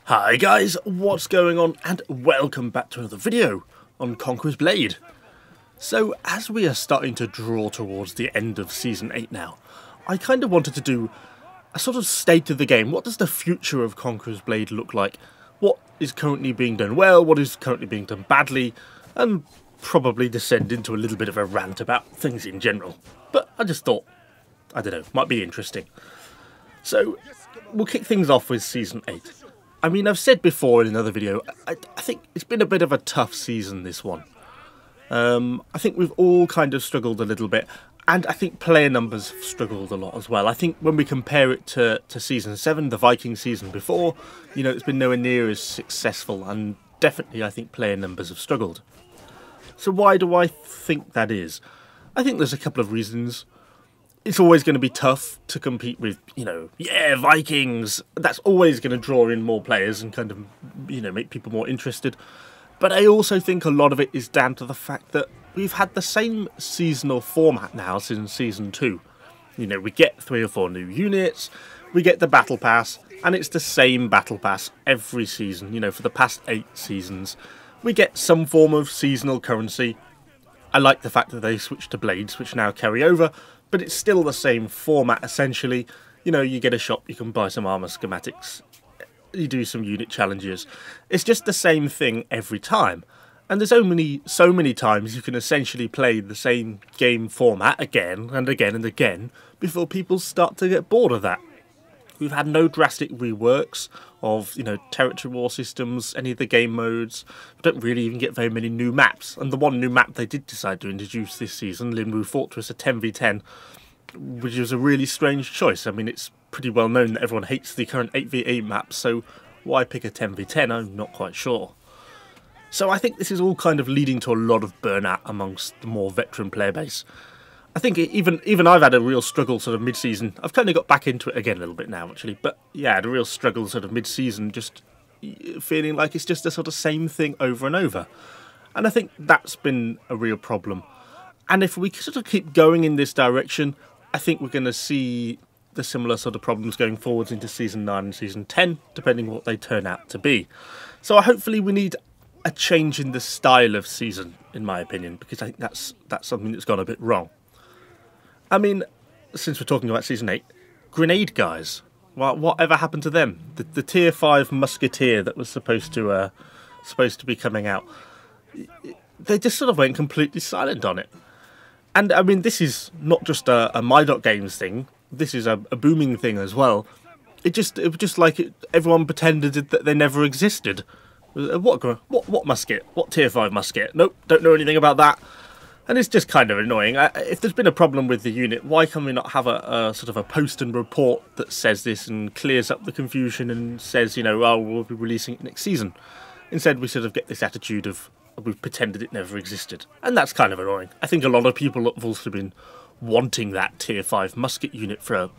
Hi guys, what's going on, and welcome back to another video on Conqueror's Blade. So as we are starting to draw towards the end of Season 8 now, I kind of wanted to do a sort of state of the game. What does the future of Conqueror's Blade look like? What is currently being done well, what is currently being done badly, and probably descend into a little bit of a rant about things in general. But I just thought, I don't know, might be interesting. So we'll kick things off with Season 8. I mean, I've said before in another video, I think it's been a bit of a tough season, this one. I think we've all kind of struggled a little bit, and I think player numbers have struggled a lot as well. I think when we compare it to Season 7, the Viking season before, you know, it's been nowhere near as successful, and definitely I think player numbers have struggled. So why do I think that is? I think there's a couple of reasons. It's always going to be tough to compete with, you know, Vikings. That's always going to draw in more players and kind of, you know, make people more interested. But I also think a lot of it is down to the fact that we've had the same seasonal format now since Season 2. You know, we get 3 or 4 new units, we get the Battle Pass, and it's the same Battle Pass every season, you know, for the past 8 seasons. We get some form of seasonal currency. I like the fact that they switched to blades, which now carry over, but it's still the same format, essentially. You know, you get a shop, you can buy some armor schematics, you do some unit challenges. It's just the same thing every time. And there's only so many times you can essentially play the same game format again and again and again before people start to get bored of that. We've had no drastic reworks of, you know, territory war systems, any of the game modes. We don't really even get very many new maps. And the one new map they did decide to introduce this season, Linwu Fortress, a 10v10, which is a really strange choice. I mean, it's pretty well known that everyone hates the current 8v8 maps, so why pick a 10v10? I'm not quite sure. So I think this is all kind of leading to a lot of burnout amongst the more veteran player base. I think even I've had a real struggle sort of mid-season. I've kind of got back into it again a little bit now, actually. But yeah, I had a real struggle sort of mid-season, just feeling like it's just the sort of same thing over and over. And I think that's been a real problem. And if we sort of keep going in this direction, I think we're going to see the similar sort of problems going forwards into Season 9 and Season 10, depending on what they turn out to be. So hopefully we need a change in the style of season, in my opinion, because I think that's something that's gone a bit wrong. I mean, since we're talking about Season 8, grenade guys. Well, whatever happened to them? The Tier 5 musketeer that was supposed to be coming out. They just sort of went completely silent on it. And I mean, this is not just a My.Games thing. This is a booming thing as well. It was just like everyone pretended that they never existed. What musket? What Tier 5 musket? Nope, don't know anything about that. And it's just kind of annoying. If there's been a problem with the unit, why can we not have a sort of a post and report that says this and clears up the confusion and says, you know, oh, we'll be releasing it next season. Instead, we sort of get this attitude of we've pretended it never existed. And that's kind of annoying. I think a lot of people have also been wanting that Tier 5 musket unit for a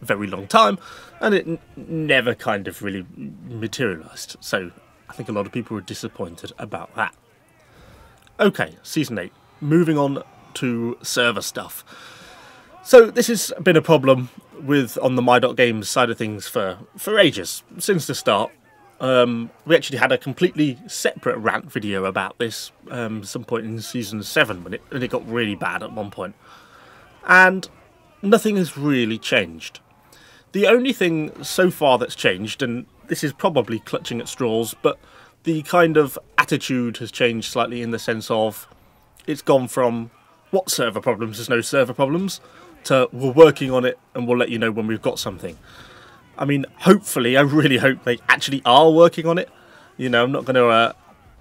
very long time, and it never kind of really materialised. So I think a lot of people were disappointed about that. Okay, Season 8. Moving on to server stuff. So this has been a problem on the My.Games side of things for ages, since the start. We actually had a completely separate rant video about this some point in Season 7 when it got really bad at one point. And nothing has really changed. The only thing so far that's changed, and this is probably clutching at straws, but the kind of attitude has changed slightly in the sense of it's gone from, what server problems? There's no server problems, to we're working on it and we'll let you know when we've got something. I mean, hopefully, I really hope they actually are working on it. You know, I'm not going to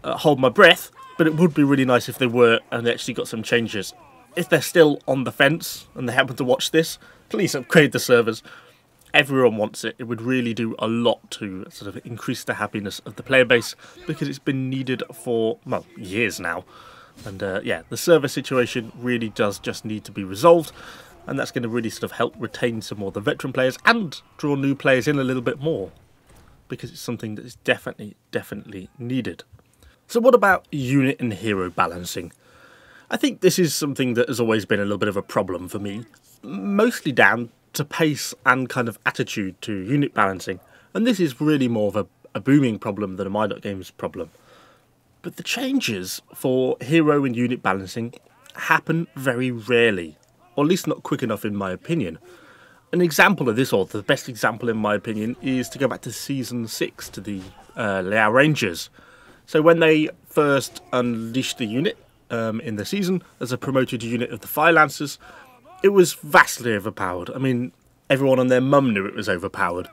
hold my breath, but it would be really nice if they were and they actually got some changes. If they're still on the fence and they happen to watch this, please upgrade the servers. Everyone wants it. It would really do a lot to sort of increase the happiness of the player base because it's been needed for, well, years now. And yeah, the server situation really does just need to be resolved, and that's going to really sort of help retain some more of the veteran players and draw new players in a little bit more, because it's something that is definitely needed. So what about unit and hero balancing? I think this is something that has always been a little bit of a problem for me, mostly down to pace and kind of attitude to unit balancing. And this is really more of a booming problem than a My.Games problem. But the changes for hero and unit balancing happen very rarely, or at least not quick enough in my opinion. An example of this, or the best example in my opinion, is to go back to Season 6, to the Liao Rangers. So when they first unleashed the unit in the season as a promoted unit of the Fire Lancers, it was vastly overpowered. I mean, everyone and their mum knew it was overpowered.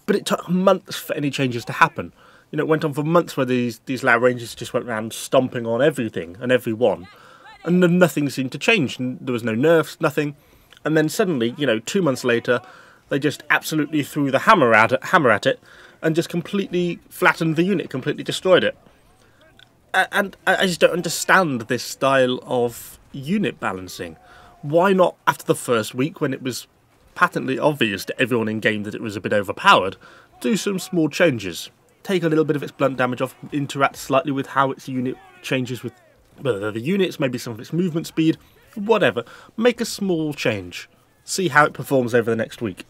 But it took months for any changes to happen. You know, it went on for months where these Liao Rangers just went around stomping on everything and everyone. And then nothing seemed to change. There was no nerfs, nothing. And then suddenly, 2 months later, they just absolutely threw the hammer at it and just completely flattened the unit, completely destroyed it. And I just don't understand this style of unit balancing. Why not, after the first week, when it was patently obvious to everyone in game that it was a bit overpowered, do some small changes? Take a little bit of its blunt damage off, interact slightly with how its unit changes with the units, maybe some of its movement speed, whatever. Make a small change. See how it performs over the next week.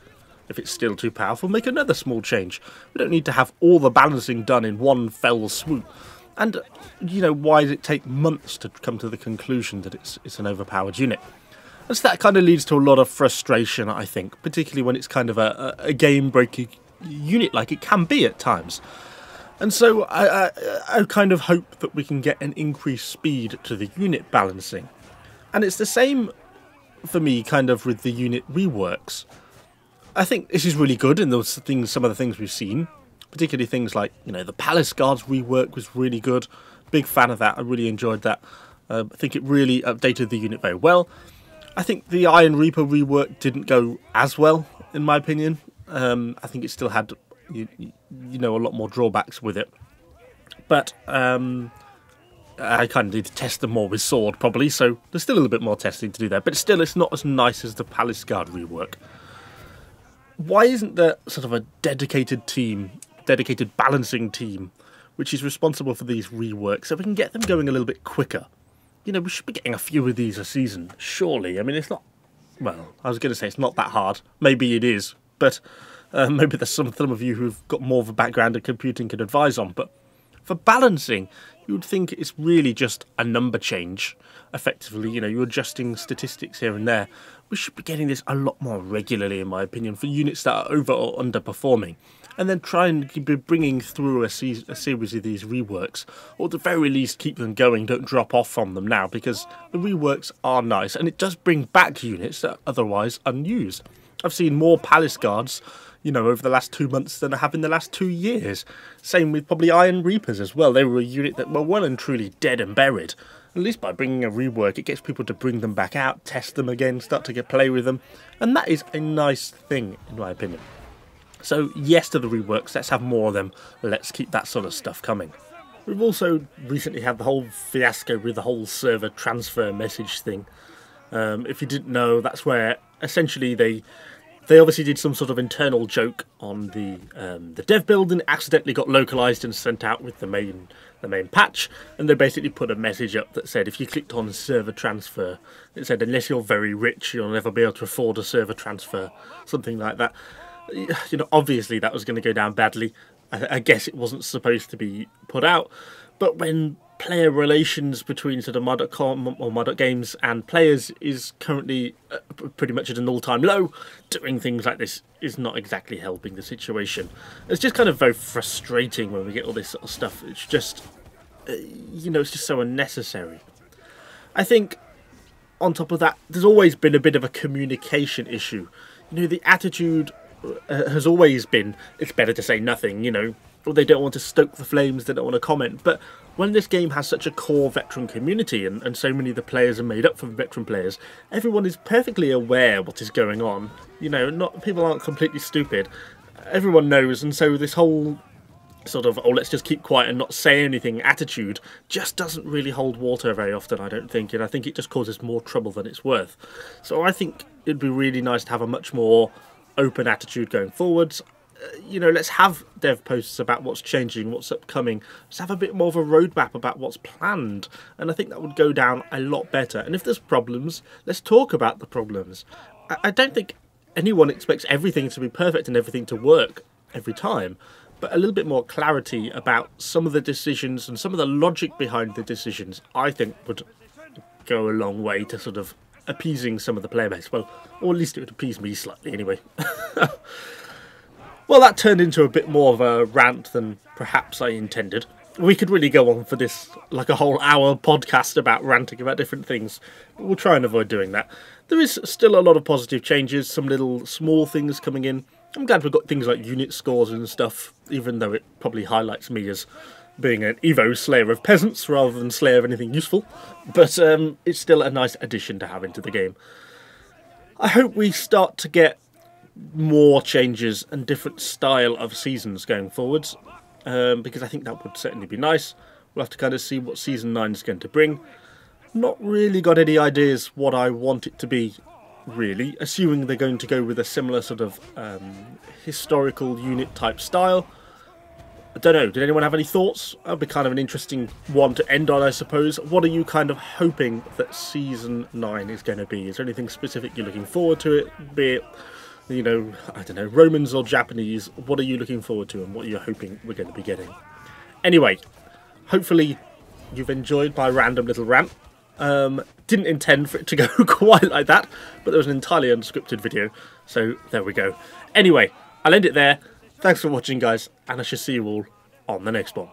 If it's still too powerful, make another small change. We don't need to have all the balancing done in one fell swoop. And, why does it take months to come to the conclusion that it's an overpowered unit? And so that kind of leads to a lot of frustration, I think, particularly when it's kind of a game-breaking unit like it can be at times. And so I kind of hope that we can get an increased speed to the unit balancing. And it's the same for me kind of with the unit reworks. I think this is really good in some of the things we've seen, particularly things like, the Palace Guards rework was really good. Big fan of that. I really enjoyed that. I think it really updated the unit very well. I think the Iron Reaper rework didn't go as well, in my opinion. I think it still had, a lot more drawbacks with it. But I kind of need to test them more with Sword, probably, so there's still a little bit more testing to do there. But still, it's not as nice as the Palace Guard rework. Why isn't there sort of a dedicated balancing team, which is responsible for these reworks, so we can get them going a little bit quicker? We should be getting a few of these a season, surely. I mean, it's not... Well, I was going to say it's not that hard. Maybe it is, but maybe there's some of you who've got more of a background in computing can advise on. But for balancing, you would think it's really just a number change, effectively. You're adjusting statistics here and there. We should be getting this a lot more regularly, in my opinion, for units that are over or underperforming. And then try and be bringing through a series of these reworks, or at the very least keep them going, don't drop off from them now, because the reworks are nice, and it does bring back units that are otherwise unused. I've seen more Palace Guards, over the last 2 months than I have in the last 2 years. Same with probably Iron Reapers as well. They were a unit that were well and truly dead and buried. At least by bringing a rework, it gets people to bring them back out, test them again, start to play with them, and that is a nice thing, in my opinion. So, yes to the reworks, let's have more of them, let's keep that sort of stuff coming. We've also recently had the whole fiasco with the whole server transfer message thing. If you didn't know, that's where essentially they obviously did some sort of internal joke on the dev build, and accidentally got localized and sent out with the main patch, and they basically put a message up that said if you clicked on server transfer, it said unless you're very rich, you'll never be able to afford a server transfer, something like that. Obviously that was going to go down badly. I guess it wasn't supposed to be put out, but when player relations between sort of mod.com or mod.games and players is currently pretty much at an all-time low, doing things like this is not exactly helping the situation. It's just kind of very frustrating when we get all this sort of stuff. It's just, it's just so unnecessary. I think, on top of that, there's always been a bit of a communication issue. The attitude has always been, it's better to say nothing, or they don't want to stoke the flames, they don't want to comment. But when this game has such a core veteran community, and so many of the players are made up from veteran players, everyone is perfectly aware what is going on. People aren't completely stupid. Everyone knows, and so this whole sort of, let's just keep quiet and not say anything attitude just doesn't really hold water very often, I don't think, and I think it just causes more trouble than it's worth. So I think it'd be really nice to have a much more open attitude going forwards. Let's have dev posts about what's changing, what's upcoming. Let's have a bit more of a roadmap about what's planned, and I think that would go down a lot better. And if there's problems, let's talk about the problems. I don't think anyone expects everything to be perfect and everything to work every time, but a little bit more clarity about some of the decisions and some of the logic behind the decisions, I think would go a long way to sort of appeasing some of the player base. Well, or at least it would appease me slightly anyway. Well, that turned into a bit more of a rant than perhaps I intended. We could really go on for this, like a whole hour podcast about ranting about different things, but we'll try and avoid doing that. There is still a lot of positive changes, some little small things coming in. I'm glad we've got things like unit scores and stuff, even though it probably highlights me as being an Evo slayer of peasants rather than slayer of anything useful. But it's still a nice addition to have into the game. I hope we start to get more changes and different style of seasons going forwards, because I think that would certainly be nice. We'll have to kind of see what Season 9 is going to bring. Not really got any ideas what I want it to be, really, assuming they're going to go with a similar sort of historical unit type style. I don't know, did anyone have any thoughts? That would be kind of an interesting one to end on, I suppose. What are you kind of hoping that Season 9 is going to be? Is there anything specific you're looking forward to it? Be it, you know, I don't know, Romans or Japanese? What are you looking forward to and what are you hoping we're going to be getting? Anyway, hopefully you've enjoyed my random little rant. Didn't intend for it to go quite like that, but there was an entirely unscripted video, so there we go. Anyway, I'll end it there. Thanks for watching, guys, and I shall see you all on the next one.